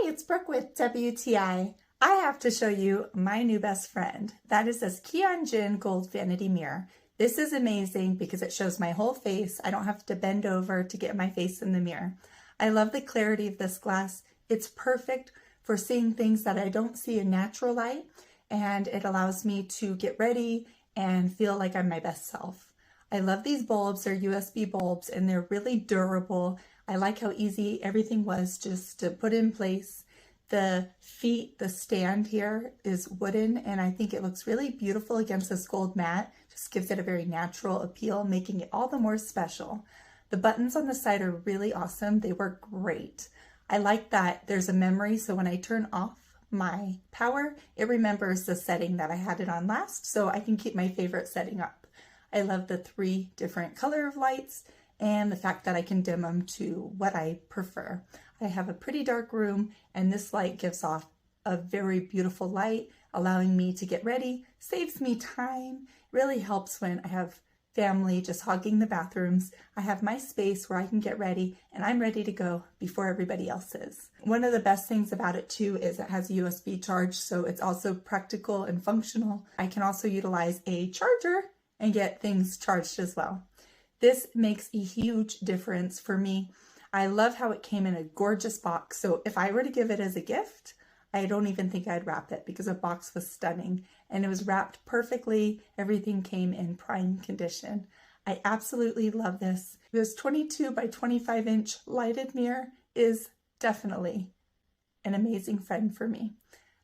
Hi, it's Brooke with WTI. I have to show you my new best friend. That is this Keonjinn gold vanity mirror. This is amazing because it shows my whole face. I don't have to bend over to get my face in the mirror. I love the clarity of this glass. It's perfect for seeing things that I don't see in natural light, and it allows me to get ready and feel like I'm my best self. I love these bulbs. They're USB bulbs and they're really durable. I like how easy everything was just to put in place. The feet, the stand here is wooden, and I think it looks really beautiful against this gold mat. Just gives it a very natural appeal, making it all the more special. The buttons on the side are really awesome. They work great. I like that there's a memory, so when I turn off my power, it remembers the setting that I had it on last, so I can keep my favorite setting up. I love the 3 different color of lights and the fact that I can dim them to what I prefer. I have a pretty dark room, and this light gives off a very beautiful light, allowing me to get ready, saves me time, really helps when I have family just hogging the bathrooms. I have my space where I can get ready, and I'm ready to go before everybody else is. One of the best things about it too is it has a USB charge, so it's also practical and functional. I can also utilize a charger and get things charged as well. This makes a huge difference for me. I love how it came in a gorgeous box. So if I were to give it as a gift, I don't even think I'd wrap it because the box was stunning and it was wrapped perfectly. Everything came in prime condition. I absolutely love this. This 22 by 25 inch lighted mirror is definitely an amazing friend for me.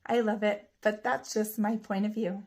I love it, but that's just my point of view.